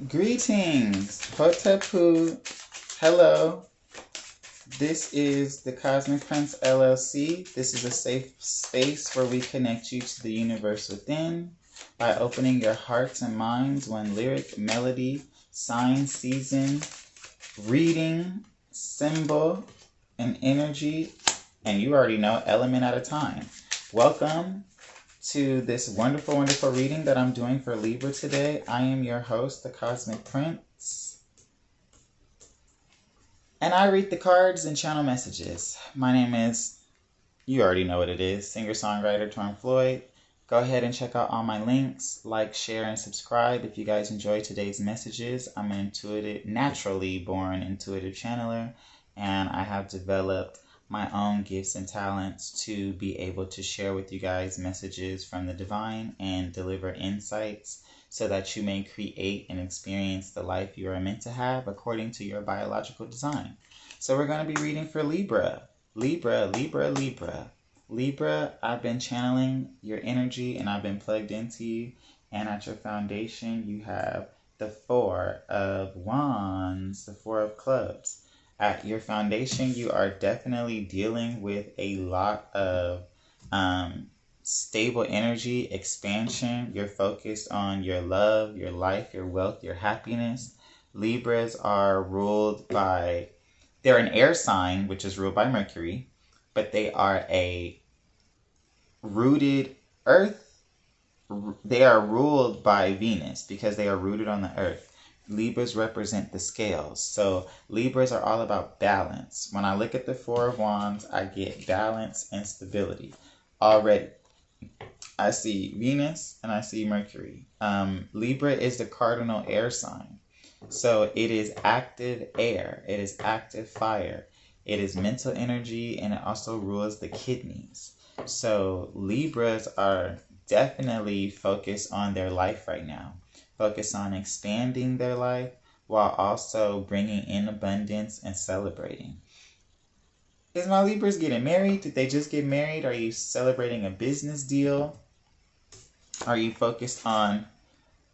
Greetings, Hotapu. Hello. This is the Cosmic Prince LLC. This is a safe space where we connect you to the universe within by opening your hearts and minds one lyric, melody, sign, season, reading, symbol, and energy, and you already know, element at a time. Welcome to this wonderful, wonderful reading that I'm doing for Libra today. I am your host, the Cosmic Prince, and I read the cards and channel messages. My name is, you already know what it is, singer-songwriter Torn Floyd. Go ahead and check out all my links, like, share, and subscribe if you guys enjoy today's messages. I'm an intuitive, naturally born intuitive channeler, and I have developed my own gifts and talents to be able to share with you guys messages from the divine and deliver insights so that you may create and experience the life you are meant to have according to your biological design. So we're going to be reading for Libra. Libra, I've been channeling your energy and I've been plugged into you. And at your foundation, you have the Four of Wands, the Four of Clubs. At your foundation, you are definitely dealing with a lot of stable energy, expansion. You're focused on your love, your life, your wealth, your happiness. Libras are ruled by, they're an air sign, which is ruled by Mercury, but they are a rooted earth. They are ruled by Venus because they are rooted on the earth. Libras represent the scales. So Libras are all about balance. When I look at the Four of Wands, I get balance and stability. Already, I see Venus and I see Mercury. Libra is the cardinal air sign. So it is active air. It is active fire. It is mental energy, and it also rules the kidneys. So Libras are definitely focused on their life right now. Focus on expanding their life while also bringing in abundance and celebrating. Is my Libras getting married? Did they just get married? Are you celebrating a business deal? Are you focused on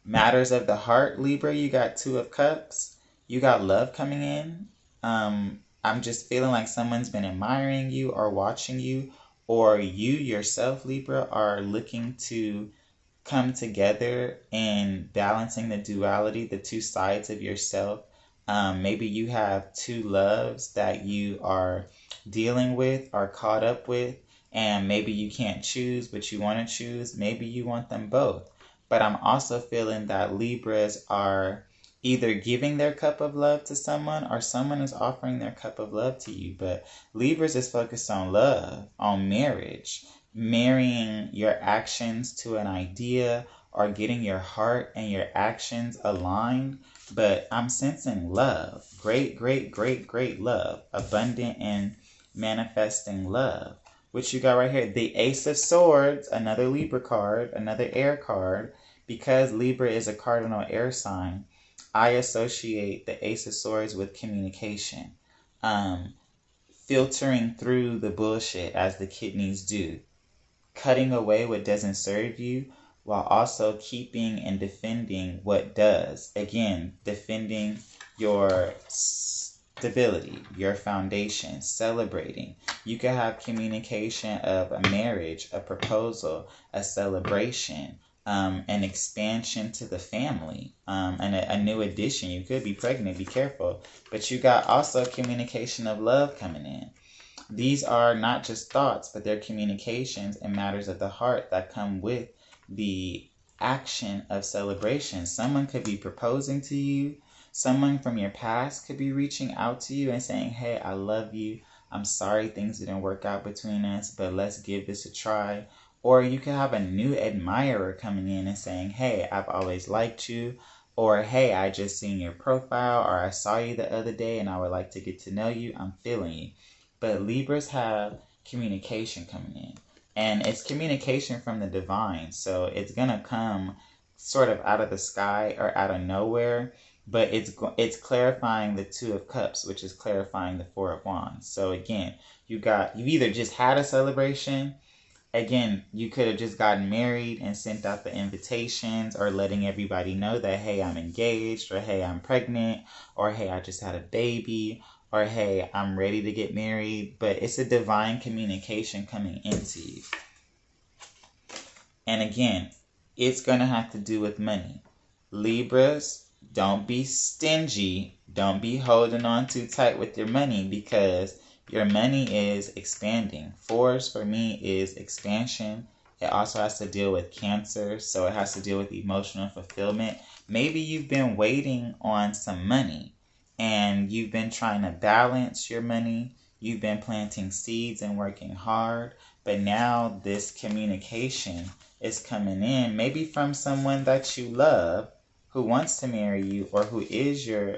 matters of the heart, Libra? You got Two of Cups. You got love coming in. I'm just feeling like someone's been admiring you or watching you, or you yourself, Libra, are looking to come together in balancing the duality, the two sides of yourself. Maybe you have two loves that you are dealing with or caught up with, and maybe you can't choose, but you want to choose. Maybe you want them both. But I'm also feeling that Libras are either giving their cup of love to someone or someone is offering their cup of love to you. But Libras is focused on love, on marriage, marrying your actions to an idea or getting your heart and your actions aligned. But I'm sensing love, great love, abundant and manifesting love. Which you got right here, the Ace of Swords, another Libra card, another air card. Because Libra is a cardinal air sign, I associate the Ace of Swords with communication. Filtering through the bullshit as the kidneys do. Cutting away what doesn't serve you while also keeping and defending what does. Again, defending your stability, your foundation, celebrating. You can have communication of a marriage, a proposal, a celebration, an expansion to the family, and a new addition. You could be pregnant, be careful. But you got also communication of love coming in. These are not just thoughts, but they're communications and matters of the heart that come with the action of celebration. Someone could be proposing to you. Someone from your past could be reaching out to you and saying, hey, I love you. I'm sorry things didn't work out between us, but let's give this a try. Or you could have a new admirer coming in and saying, hey, I've always liked you. Or, hey, I just seen your profile, or I saw you the other day and I would like to get to know you. I'm feeling you. But Libras have communication coming in. And it's communication from the divine. So it's going to come sort of out of the sky or out of nowhere. But it's clarifying the Two of Cups, which is clarifying the Four of Wands. So again, you either just had a celebration, Again, you could have just gotten married and sent out the invitations, or letting everybody know that, hey, I'm engaged, or hey, I'm pregnant, or hey, I just had a baby, or hey, I'm ready to get married. But it's a divine communication coming into you. And again, it's going to have to do with money. Libras, don't be stingy. Don't be holding on too tight with your money, because your money is expanding. Fours for me is expansion. It also has to deal with Cancer, so it has to deal with emotional fulfillment. Maybe you've been waiting on some money and you've been trying to balance your money. You've been planting seeds and working hard, but now this communication is coming in, maybe from someone that you love who wants to marry you, or who is your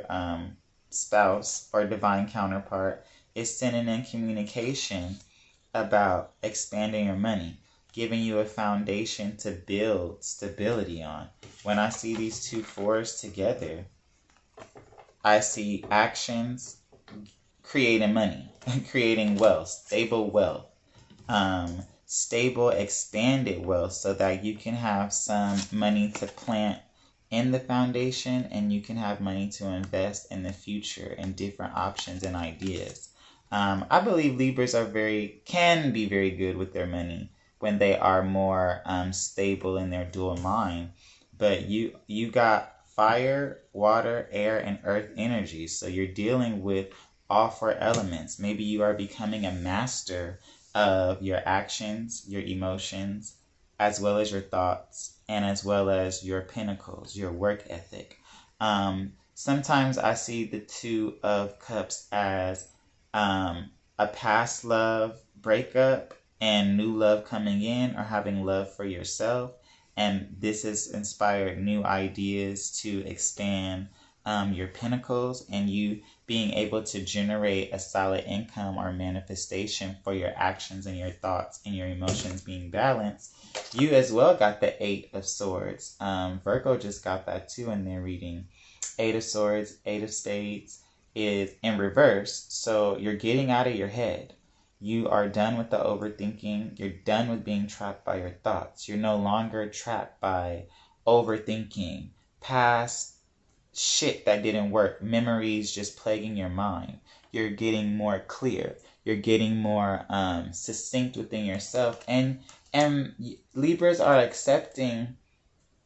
spouse or divine counterpart, is sending in communication about expanding your money, giving you a foundation to build stability on. When I see these two fours together, I see actions creating money, creating wealth, stable wealth. Stable, expanded wealth, so that you can have some money to plant in the foundation, and you can have money to invest in the future in different options and ideas. I believe Libras can be very good with their money when they are more stable in their dual mind. But you got fire, water, air, and earth energy, so you're dealing with all four elements. Maybe you are becoming a master of your actions, your emotions, as well as your thoughts, and as well as your pinnacles, your work ethic. Sometimes I see the Two of Cups as a past love breakup and new love coming in, or having love for yourself. And this has inspired new ideas to expand your pinnacles, and you being able to generate a solid income or manifestation for your actions and your thoughts and your emotions being balanced. You as well got the Eight of Swords. Virgo just got that too in their reading. Eight of Swords, Eight of Spades is in reverse. So you're getting out of your head. You are done with the overthinking. You're done with being trapped by your thoughts. You're no longer trapped by overthinking, past shit that didn't work, memories just plaguing your mind. You're getting more clear. You're getting more succinct within yourself. And Libras are accepting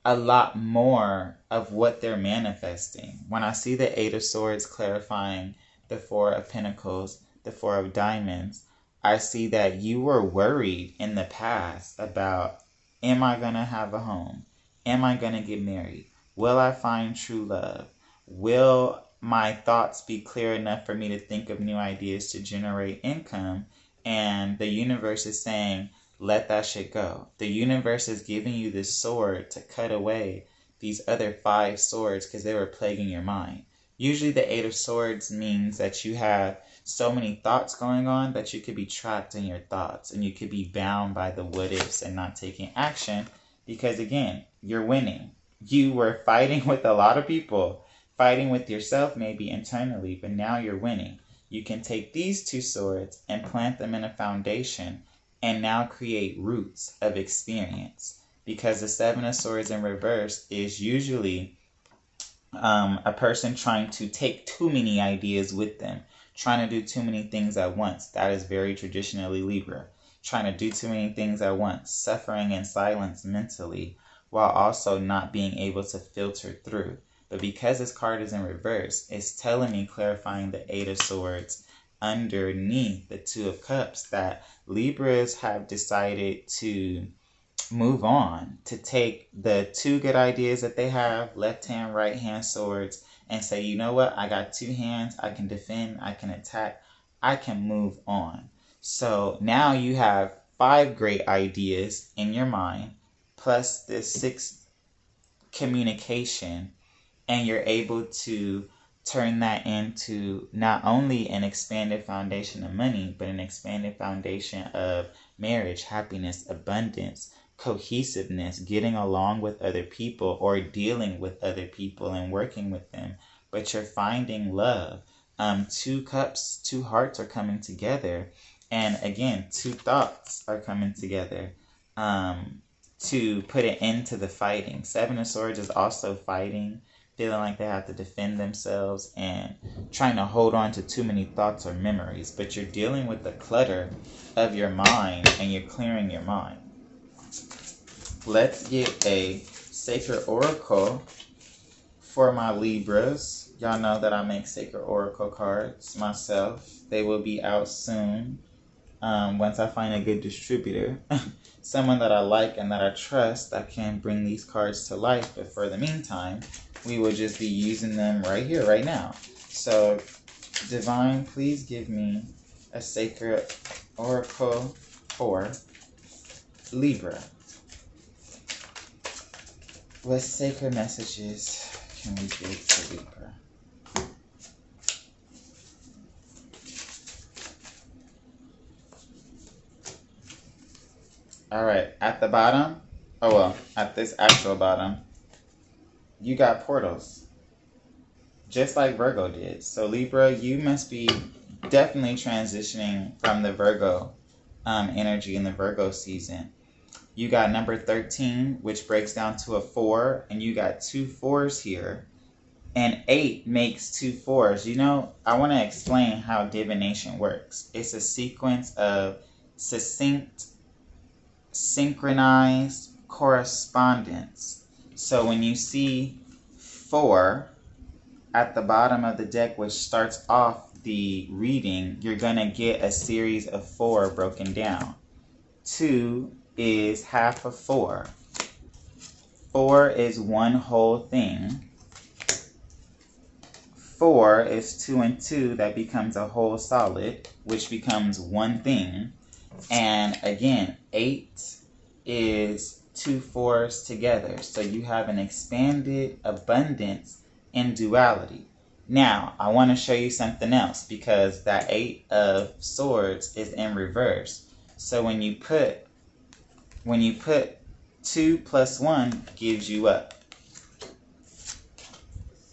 a lot more of what they're manifesting. When I see the Eight of Swords clarifying the Four of Pentacles, the Four of Diamonds, I see that you were worried in the past about, am I going to have a home? Am I going to get married? Will I find true love? Will my thoughts be clear enough for me to think of new ideas to generate income? And the universe is saying, let that shit go. The universe is giving you this sword to cut away these other 5 swords, because they were plaguing your mind. Usually the Eight of Swords means that you have so many thoughts going on that you could be trapped in your thoughts, and you could be bound by the what ifs and not taking action, because again, you're winning. You were fighting with a lot of people, fighting with yourself maybe internally, but now you're winning. You can take these 2 swords and plant them in a foundation, and now create roots of experience. Because the Seven of Swords in reverse is usually a person trying to take too many ideas with them, trying to do too many things at once. That is very traditionally Libra. Trying to do too many things at once, suffering in silence mentally, while also not being able to filter through. But because this card is in reverse, it's telling me, clarifying the Eight of Swords underneath the Two of Cups, that Libras have decided to move on, to take the 2 good ideas that they have, left hand, right hand swords, and say, you know what, I got 2 hands, I can defend, I can attack, I can move on. So now you have 5 great ideas in your mind, plus this 6th communication, and you're able to turn that into not only an expanded foundation of money, but an expanded foundation of marriage, happiness, abundance, cohesiveness, getting along with other people, or dealing with other people and working with them. But you're finding love. 2 cups, 2 hearts are coming together, And again, two thoughts are coming together to put an end to the fighting. Seven of Swords is also fighting, feeling like they have to defend themselves and trying to hold on to too many thoughts or memories. But you're dealing with the clutter of your mind and you're clearing your mind. Let's get a Sacred Oracle for my Libras. Y'all know that I make Sacred Oracle cards myself. They will be out soon. Once I find a good distributor, someone that I like and that I trust that can bring these cards to life. But for the meantime, we will just be using them right here, right now. So, Divine, please give me a Sacred Oracle for Libra. What sacred messages can we give to Libra? Alright, at the bottom, at this actual bottom, you got portals. Just like Virgo did. So Libra, you must be definitely transitioning from the Virgo energy in the Virgo season. You got number 13, which breaks down to a 4, and you got 2 4s here. And 8 makes 2 4s. You know, I want to explain how divination works. It's a sequence of succinct, synchronized correspondence. So when you see 4 at the bottom of the deck, which starts off the reading, you're going to get a series of 4 broken down. 2 is half of 4. 4 is one whole thing. 4 is 2 and 2, that becomes a whole solid, which becomes one thing. And again, 8 is 2 4s together. So you have an expanded abundance in duality. Now, I want to show you something else, because that 8 of Swords is in reverse. So when you put 2 plus 1 gives you up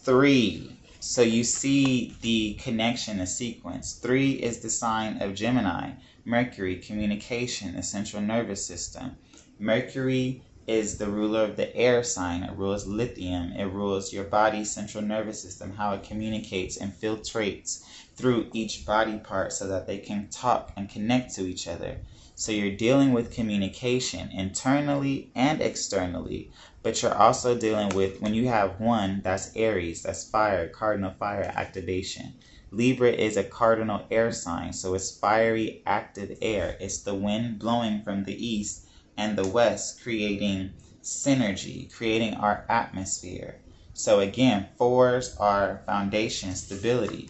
3. So you see the connection, the sequence. 3 is the sign of Gemini. Mercury, communication, the central nervous system. Mercury is the ruler of the air sign. It rules lithium. It rules your body's central nervous system, how it communicates and filtrates through each body part so that they can talk and connect to each other. So you're dealing with communication internally and externally, but you're also dealing with, when you have 1, that's Aries, that's fire, cardinal fire activation. Libra is a cardinal air sign, so it's fiery, active air. It's the wind blowing from the east and the west, creating synergy, creating our atmosphere. So again, 4s are foundation, stability.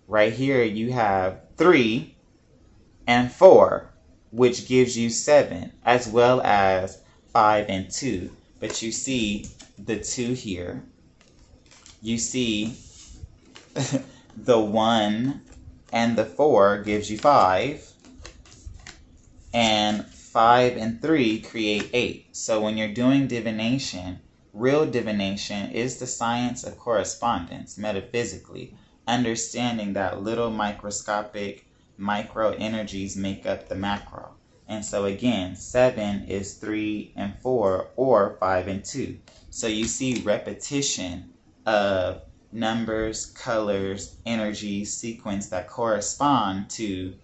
Right here you have 3 and 4, which gives you 7, as well as 5 and 2. But you see the 2 here. You see the 1 and the 4 gives you 5. And 5 and 3 create 8. So when you're doing divination, real divination is the science of correspondence, metaphysically, understanding that little microscopic micro energies make up the macro. And so again, 7 is 3 and 4, or 5 and 2. So you see repetition of numbers, colors, energies, sequence that correspond to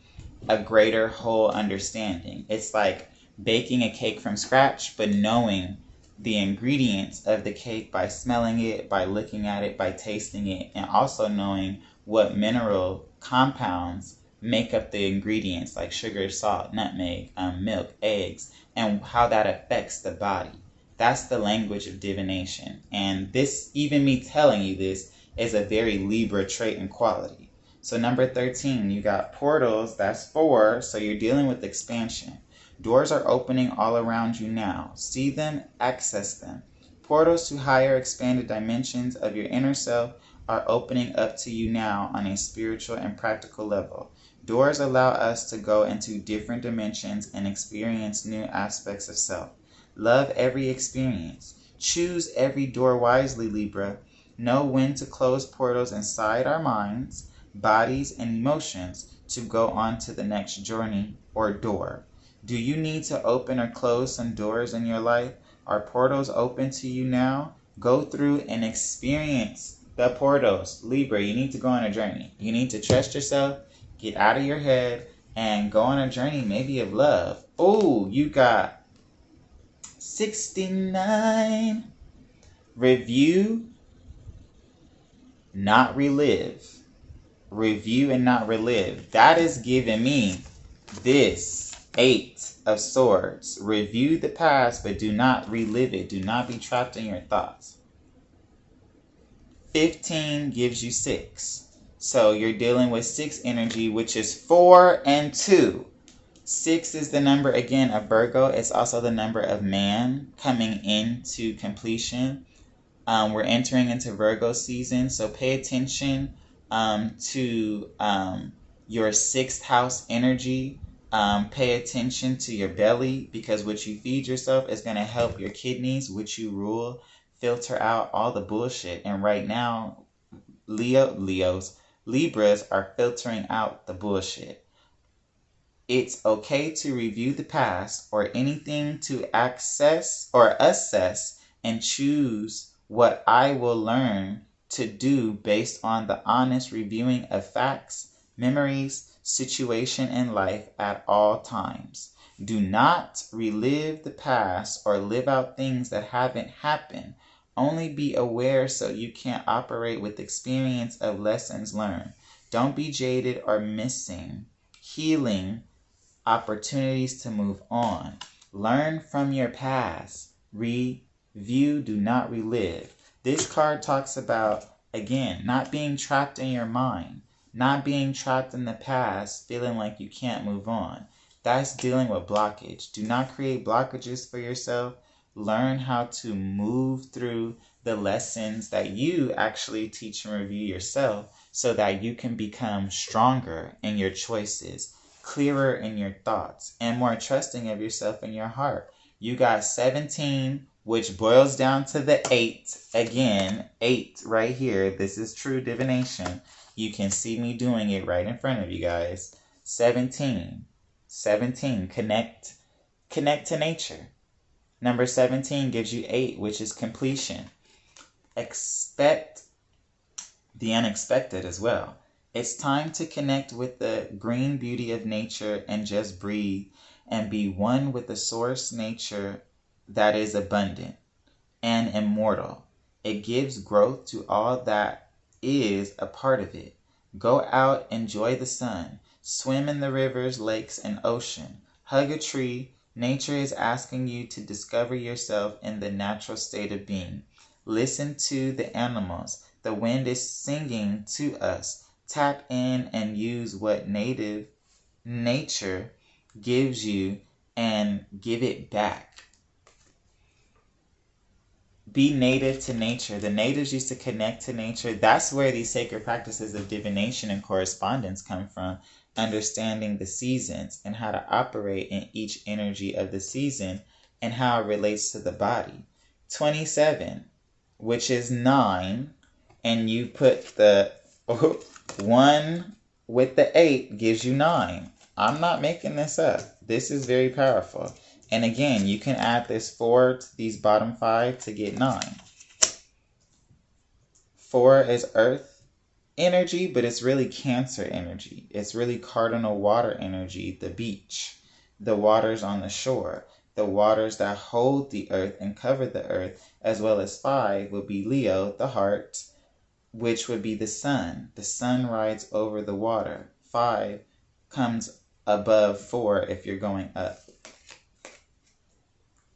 a greater whole understanding. It's like baking a cake from scratch, but knowing the ingredients of the cake by smelling it, by looking at it, by tasting it, and also knowing what mineral compounds make up the ingredients like sugar, salt, nutmeg, milk, eggs, and how that affects the body. That's the language of divination. And this, even me telling you this, is a very Libra trait and quality. So number 13, you got portals, that's 4, so you're dealing with expansion. Doors are opening all around you now. See them, access them. Portals to higher expanded dimensions of your inner self are opening up to you now on a spiritual and practical level. Doors allow us to go into different dimensions and experience new aspects of self. Love every experience. Choose every door wisely, Libra. Know when to close portals inside our minds. bodies, and emotions to go on to the next journey or door. Do you need to open or close some doors in your life? Are portals open to you now? Go through and experience the portals. Libra, you need to go on a journey. You need to trust yourself, get out of your head, and go on a journey maybe of love. Oh, you got 69. Review, not relive. Review and not relive. That is giving me this 8 of Swords. Review the past, but do not relive it. Do not be trapped in your thoughts. 15 gives you 6. So you're dealing with 6 energy, which is 4 and 2. 6 is the number, again, of Virgo. It's also the number of man coming into completion. We're entering into Virgo season, so pay attention to your 6th house energy. Pay attention to your belly, because what you feed yourself is going to help your kidneys, which you rule, filter out all the bullshit. And right now, Libras are filtering out the bullshit. It's okay to review the past or anything to access or assess and choose what I will learn to do based on the honest reviewing of facts, memories, situation, and life at all times. Do not relive the past or live out things that haven't happened. Only be aware so you can't operate with experience of lessons learned. Don't be jaded or missing healing opportunities to move on. Learn from your past. Review, do not relive. This card talks about, again, not being trapped in your mind, not being trapped in the past, feeling like you can't move on. That's dealing with blockage. Do not create blockages for yourself. Learn how to move through the lessons that you actually teach and review yourself so that you can become stronger in your choices, clearer in your thoughts, and more trusting of yourself and your heart. You got 17, which boils down to the 8. Again, 8 right here. This is true divination. You can see me doing it right in front of you guys. 17. 17. Connect to nature. Number 17 gives you 8, which is completion. Expect the unexpected as well. It's time to connect with the green beauty of nature and just breathe and be one with the source nature that is abundant and immortal. It gives growth to all that is a part of it. Go out, enjoy the sun, swim in the rivers, lakes, and ocean. Hug a tree. Nature is asking you to discover yourself in the natural state of being. Listen to the animals. The wind is singing to us. Tap in and use what nature gives you and give it back. Be native to nature. The natives used to connect to nature. That's where these sacred practices of divination and correspondence come from. Understanding the seasons and how to operate in each energy of the season and how it relates to the body. 27, which is 9, and you put the 1 with the 8 gives you 9. I'm not making this up. This is very powerful. And again, you can add this 4 to these bottom 5 to get 9. 4 is earth energy, but it's really Cancer energy. It's really cardinal water energy, the beach, the waters on the shore, the waters that hold the earth and cover the earth, as well as 5 would be Leo, the heart, which would be the sun. The sun rides over the water. 5 comes above 4 if you're going up.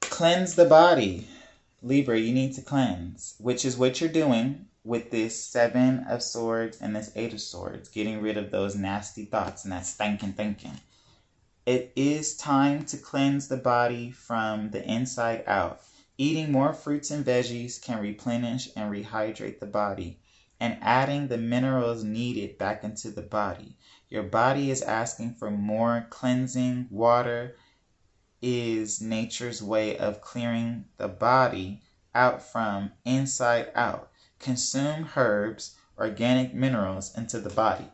Cleanse the body. Libra, you need to cleanse, which is what you're doing with this 7 of Swords and this 8 of Swords, getting rid of those nasty thoughts and that stinking thinking. It is time to cleanse the body from the inside out. Eating more fruits and veggies can replenish and rehydrate the body, and adding the minerals needed back into the body. Your body is asking for more cleansing. Water is nature's way of clearing the body out from inside out. Consume herbs, organic minerals into the body.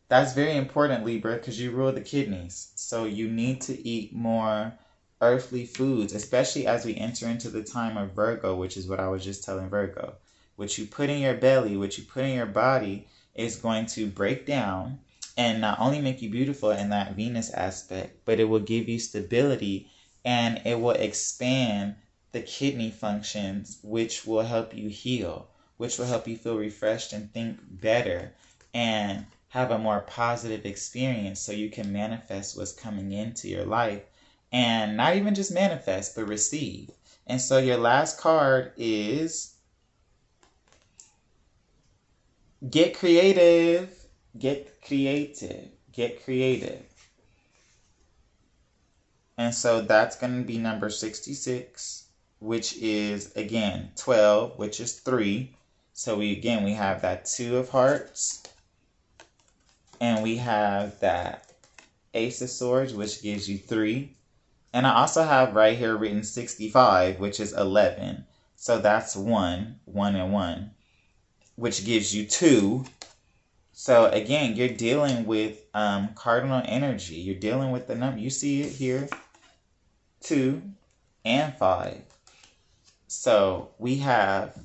That's very important, Libra, because you rule the kidneys. So you need to eat more earthly foods, especially as we enter into the time of Virgo, which is what I was just telling Virgo. What you put in your belly, what you put in your body is going to break down and not only make you beautiful in that Venus aspect, but it will give you stability and it will expand the kidney functions, which will help you heal, which will help you feel refreshed and think better and have a more positive experience so you can manifest what's coming into your life and not even just manifest, but receive. And so your last card is get creative. Get creative. Get creative. And so that's going to be number 66, which is, again, 12, which is 3. So we have that 2 of hearts. And we have that Ace of Swords, which gives you 3. And I also have right here written 65, which is 11. So that's 1, 1 and 1, which gives you 2. So again, you're dealing with cardinal energy. You're dealing with the number. You see it here, 2 and 5. So we have,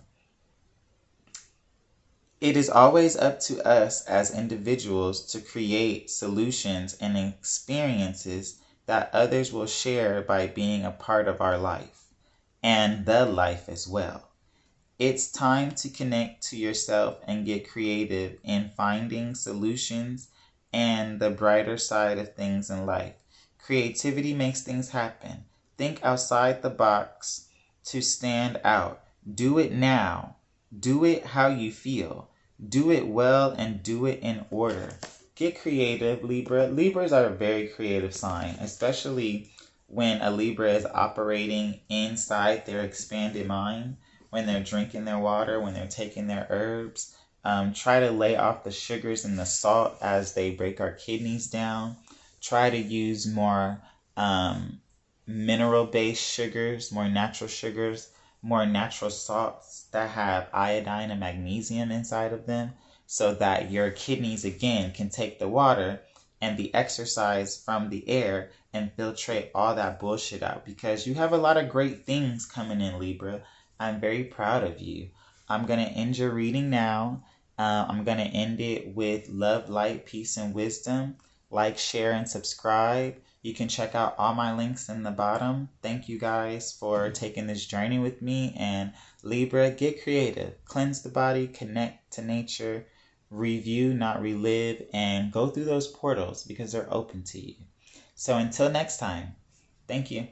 it is always up to us as individuals to create solutions and experiences that others will share by being a part of our life and the life as well. It's time to connect to yourself and get creative in finding solutions and the brighter side of things in life. Creativity makes things happen. Think outside the box to stand out. Do it now. Do it how you feel. Do it well and do it in order. Get creative, Libra. Libras are a very creative sign, especially when a Libra is operating inside their expanded mind, when they're drinking their water, when they're taking their herbs. Try to lay off the sugars and the salt as they break our kidneys down. Try to use more mineral-based sugars, more natural salts that have iodine and magnesium inside of them, so that your kidneys again can take the water and the exercise from the air and filtrate all that bullshit out, because you have a lot of great things coming in, Libra. I'm very proud of you. I'm going to end your reading now. I'm going to end it with love, light, peace, and wisdom. Like, share, and subscribe. You can check out all my links in the bottom. Thank you guys for taking this journey with me. And Libra, get creative. Cleanse the body, connect to nature, review, not relive, and go through those portals because they're open to you. So until next time, thank you.